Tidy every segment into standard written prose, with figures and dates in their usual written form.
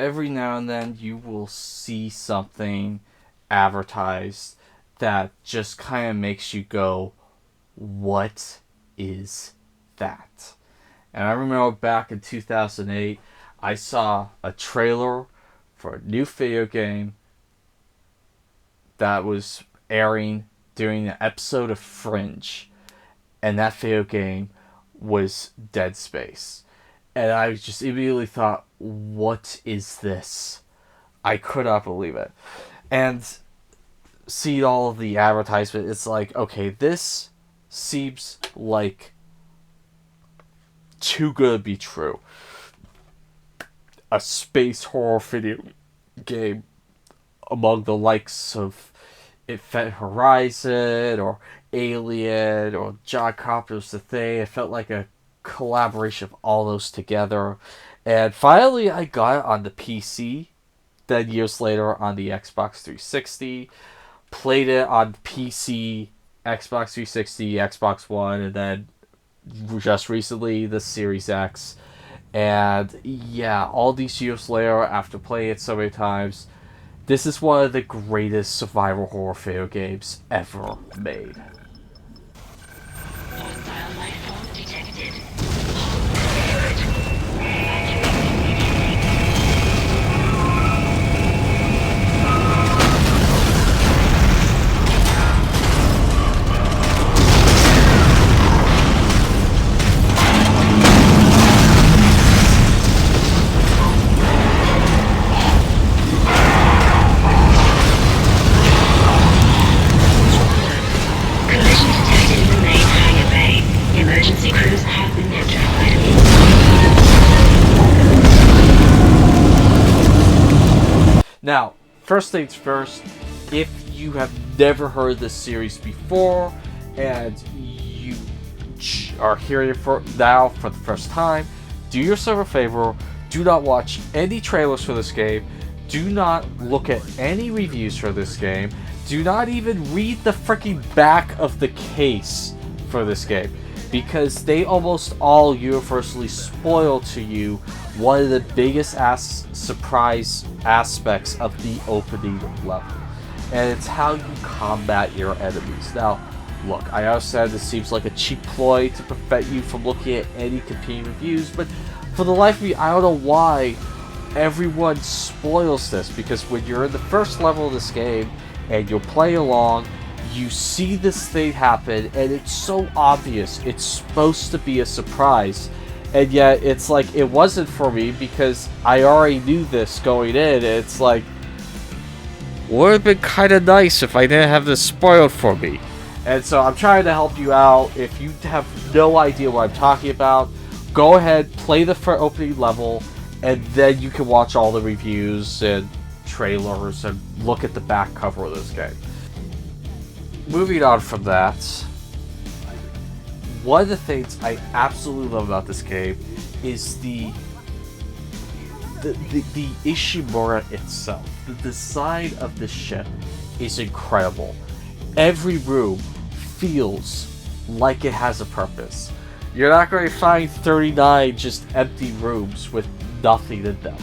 every now and then you will see something advertised that just kind of makes you go, what is that? And I remember back in 2008, I saw a trailer for a new video game that was airing during an episode of Fringe. And that video game was Dead Space. And I just immediately thought, what is this? I could not believe it. And see all of the advertisement, it's like, okay, this seems like too good to be true. A space horror video game among the likes of Event Horizon or Alien or John Carpenter's The Thing. It felt like a collaboration of all those together. And finally I got it on the PC. Then years later on the Xbox 360. Played it on PC, Xbox 360, Xbox One, and then just recently the Series X. And yeah, all these years later, after playing it so many times, this is one of the greatest survival horror video games ever made. Hostile life form detected. Collision detected in the main hangar bay. Emergency crews have been notified. Now, first things first, if you have never heard this series before and you are hearing it now for the first time, do yourself a favor, do not watch any trailers for this game, do not look at any reviews for this game, do not even read the freaking back of the case for this game, because they almost all universally spoil to you one of the biggest surprise aspects of the opening level. And it's how you combat your enemies. Now, look, I understand this seems like a cheap ploy to prevent you from looking at any competing reviews, but for the life of me, I don't know why everyone spoils this, because when you're in the first level of this game and you'll play along, you see this thing happen and it's so obvious it's supposed to be a surprise, and yet it's like it wasn't for me because I already knew this going in. It's like, would have been kind of nice if I didn't have this spoiled for me. And so I'm trying to help you out. If you have no idea what I'm talking about, go ahead, play the opening level, and then you can watch all the reviews and trailers and look at the back cover of this game. Moving on from that, one of the things I absolutely love about this game is the Ishimura itself. The design of the ship is incredible. Every room feels like it has a purpose. You're not going to find 39 just empty rooms with nothing in them.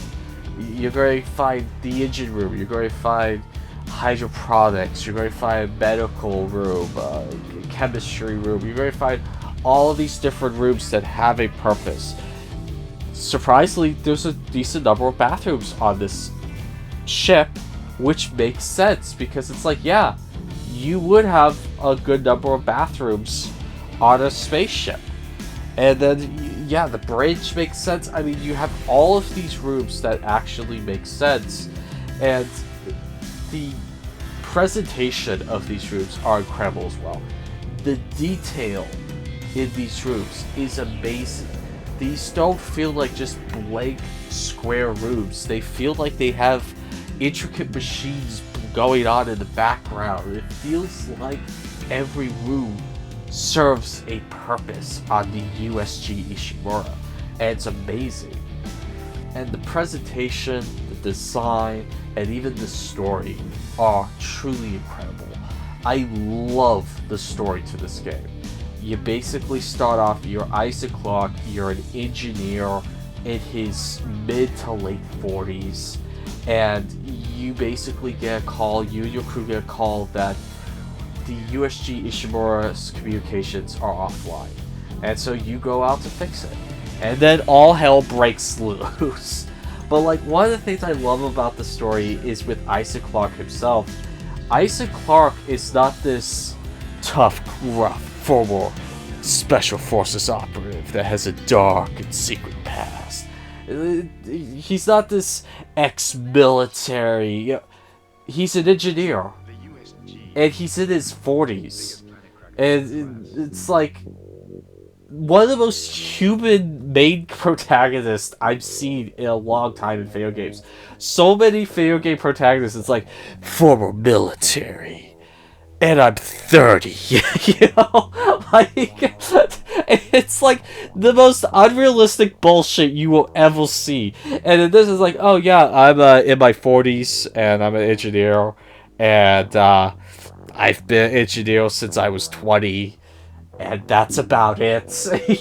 You're going to find the engine room, you're going to find hydroponics, you're going to find a medical room, chemistry room, you're going to find all of these different rooms that have a purpose. Surprisingly, there's a decent number of bathrooms on this ship, which makes sense because it's like, yeah, you would have a good number of bathrooms on a spaceship. And then, yeah, the bridge makes sense. I mean, you have all of these rooms that actually make sense. And the presentation of these rooms are incredible as well. The detail in these rooms is amazing. These don't feel like just blank square rooms. They feel like they have intricate machines going on in the background. It feels like every room serves a purpose on the USG Ishimura, and it's amazing. And the presentation, the design, and even the story are truly incredible. I love the story to this game. You basically start off, you're Isaac Clarke, you're an engineer in his mid to late 40s, and you basically get a call, you and your crew get a call that the USG Ishimura's communications are offline. And so you go out to fix it. And then all hell breaks loose. But like, one of the things I love about the story is with Isaac Clarke himself. Isaac Clarke is not this tough, rough, former special forces operative that has a dark and secret past. He's not this ex-military. He's an engineer. And he's in his 40s. And it's like one of the most human main protagonists I've seen in a long time in video games. So many video game protagonists, it's like, former military, and I'm 30. You know? Like, it's like the most unrealistic bullshit you will ever see. And then this is like, oh yeah, I'm in my 40s, and I'm an engineer, and I've been an engineer since I was 20. And that's about it.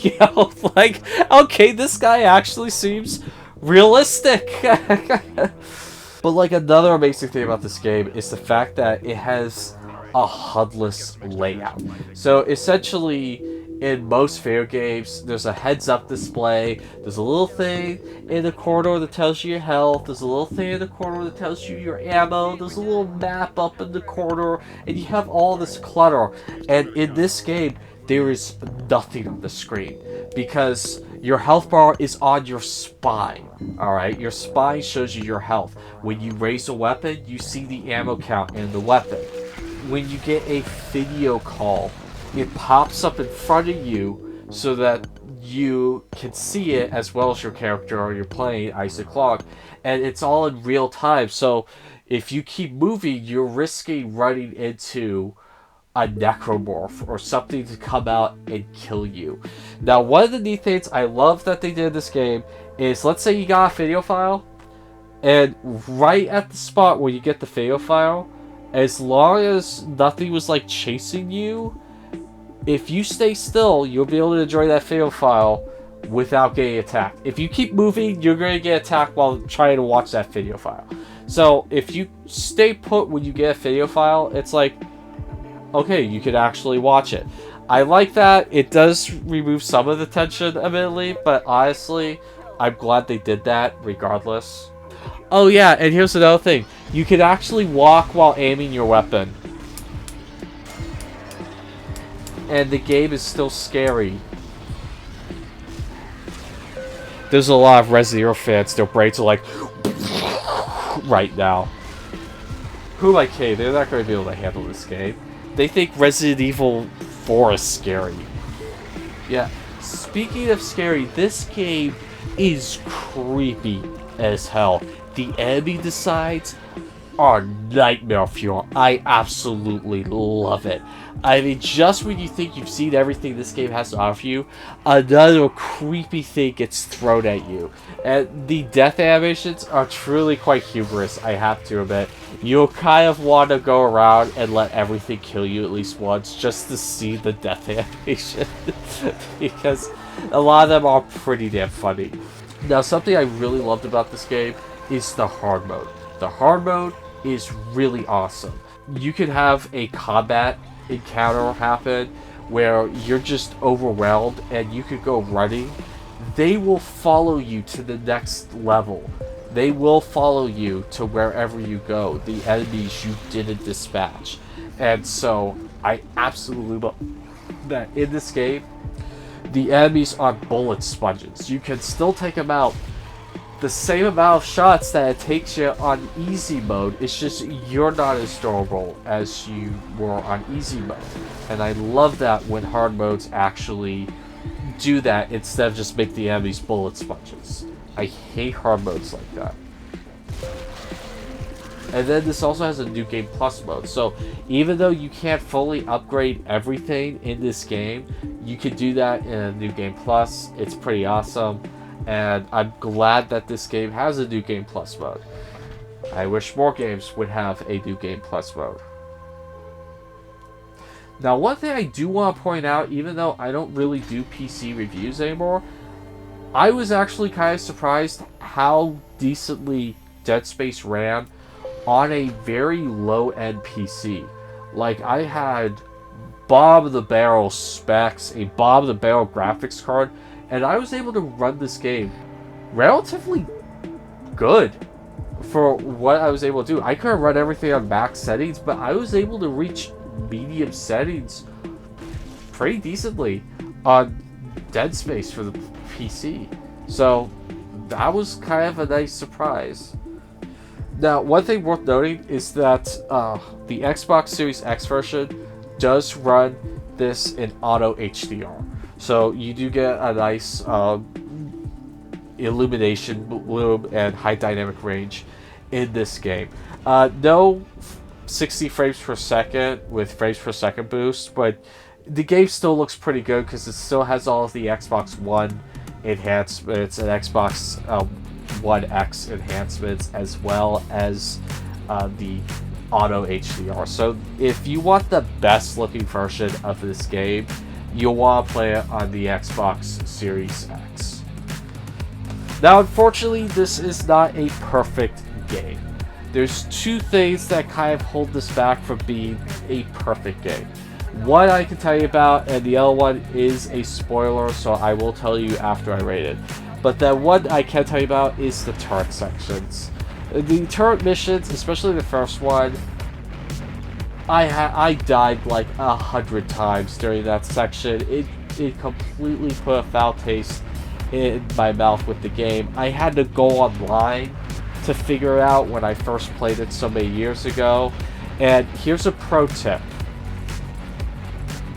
You know, like, okay, this guy actually seems realistic. But like, another amazing thing about this game is the fact that it has a HUD-less layout. So essentially, in most video games, there's a heads-up display, there's a little thing in the corner that tells you your health, there's a little thing in the corner that tells you your ammo, there's a little map up in the corner, and you have all this clutter. And in this game, there is nothing on the screen because your health bar is on your spine. Alright, your spine shows you your health. When you raise a weapon, you see the ammo count in the weapon. When you get a video call, it pops up in front of you so that you can see it as well as your character you're playing, Isaac Clarke, and it's all in real time. So if you keep moving, you're risking running into a necromorph or something to come out and kill you. Now, one of the neat things I love that they did in this game is, let's say you got a video file, and right at the spot where you get the video file, as long as nothing was like chasing you, if you stay still, you'll be able to enjoy that video file without getting attacked. If you keep moving, you're going to get attacked while trying to watch that video file. So if you stay put when you get a video file, it's like, okay, you could actually watch it. I like that. It does remove some of the tension, admittedly, but honestly, I'm glad they did that regardless. Oh yeah, and here's another thing. You can actually walk while aiming your weapon. And the game is still scary. There's a lot of Resident Evil fans, their brains are like, right now. Who like, hey, they're not going to be able to handle this game. They think Resident Evil 4 is scary. Yeah, speaking of scary, this game is creepy as hell. The enemy designs are nightmare fuel. I absolutely love it. I mean, just when you think you've seen everything this game has to offer you, another creepy thing gets thrown at you. And the death animations are truly quite humorous, I have to admit. You'll kind of want to go around and let everything kill you at least once, just to see the death animation. Because a lot of them are pretty damn funny. Now, something I really loved about this game is the hard mode. The hard mode is really awesome. You can have a combat encounter happen where you're just overwhelmed and you could go running. They will follow you to the next level. They will follow you to wherever you go, the enemies you didn't dispatch. And so I absolutely love that in this game, the enemies are bullet sponges. You can still take them out the same amount of shots that it takes you on easy mode. It's just you're not as durable as you were on easy mode. And I love that when hard modes actually do that instead of just make the enemies bullet sponges. I hate hard modes like that. And then this also has a New Game Plus mode. So even though you can't fully upgrade everything in this game, you can do that in a New Game Plus. It's pretty awesome. And I'm glad that this game has a New Game Plus mode. I wish more games would have a New Game Plus mode. Now, one thing I do want to point out, even though I don't really do PC reviews anymore, I was actually kind of surprised how decently Dead Space ran on a very low-end PC. Like, I had bottom of the barrel specs, a bottom of the barrel graphics card, and I was able to run this game relatively good for what I was able to do. I couldn't run everything on max settings, but I was able to reach medium settings pretty decently on Dead Space for the PC. So that was kind of a nice surprise. Now, one thing worth noting is that the Xbox Series X version does run this in auto HDR. So you do get a nice illumination bloom and high dynamic range in this game. No 60 frames per second with frames per second boost, but the game still looks pretty good because it still has all of the Xbox One enhancements and Xbox One X enhancements, as well as the auto HDR. So if you want the best looking version of this game, you'll want to play it on the Xbox Series X. Now, unfortunately, this is not a perfect game. There's two things that kind of hold this back from being a perfect game. One I can tell you about, and the other one is a spoiler, so I will tell you after I rate it. But the one I can tell you about is the turret sections. The turret missions, especially the first one, I died like 100 times during that section. It completely put a foul taste in my mouth with the game. I had to go online to figure it out when I first played it so many years ago. And here's a pro tip.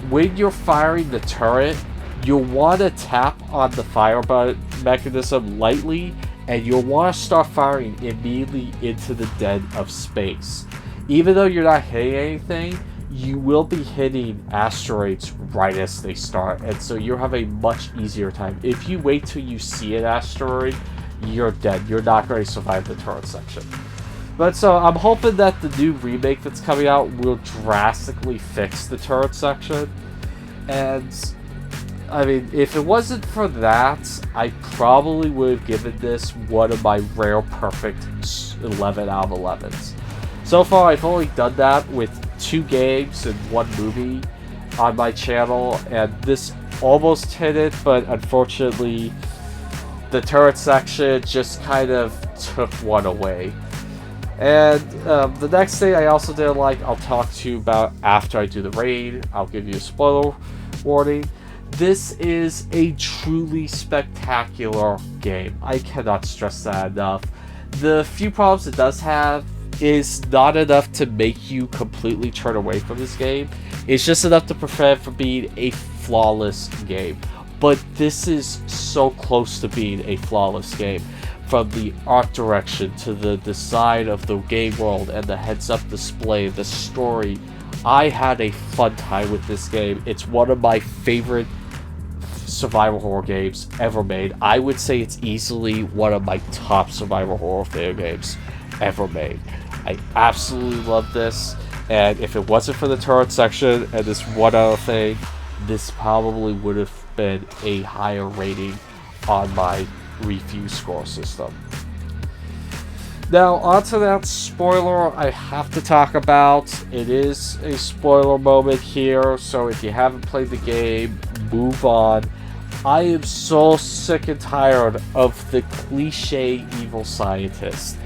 When you're firing the turret, you'll want to tap on the fire button mechanism lightly, and you'll want to start firing immediately into the dead of space. Even though you're not hitting anything, you will be hitting asteroids right as they start, and so you'll have a much easier time. If you wait till you see an asteroid, you're dead. You're not going to survive the turret section. But so I'm hoping that the new remake that's coming out will drastically fix the turret section. And I mean, if it wasn't for that, I probably would have given this one of my rare perfect 11 out of 11s. So far, I've only done that with 2 games and 1 movie on my channel, and this almost hit it, but unfortunately, the turret section just kind of took one away. And the next thing I also didn't like, I'll talk to you about after I do the raid. I'll give you a spoiler warning. This is a truly spectacular game. I cannot stress that enough. The few problems it does have is not enough to make you completely turn away from this game. It's just enough to prevent it from being a flawless game. But this is so close to being a flawless game. From the art direction to the design of the game world and the heads-up display, the story. I had a fun time with this game. It's one of my favorite survival horror games ever made. I would say it's easily one of my top survival horror video games ever made. I absolutely love this, and if it wasn't for the turret section and this one other thing, this probably would have been a higher rating on my review score system. Now, onto that spoiler I have to talk about. It is a spoiler moment here, so if you haven't played the game, move on. I am so sick and tired of the cliche evil scientist.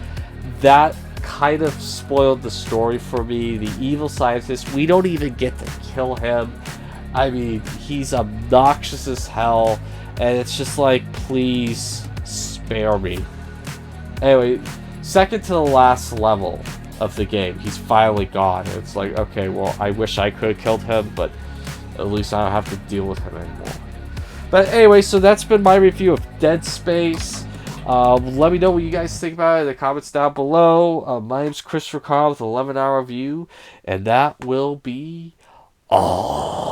That kind of spoiled the story for me. The evil scientist, we don't even get to kill him. I mean, he's obnoxious as hell, and it's just like, please spare me. Anyway, second to the last level of the game, he's finally gone. It's like, okay, well, I wish I could have killed him, but at least I don't have to deal with him anymore. But anyway, so that's been my review of Dead Space. Let me know what you guys think about it in the comments down below. My name's Christopher Carl with 11 Hour View, and that will be all.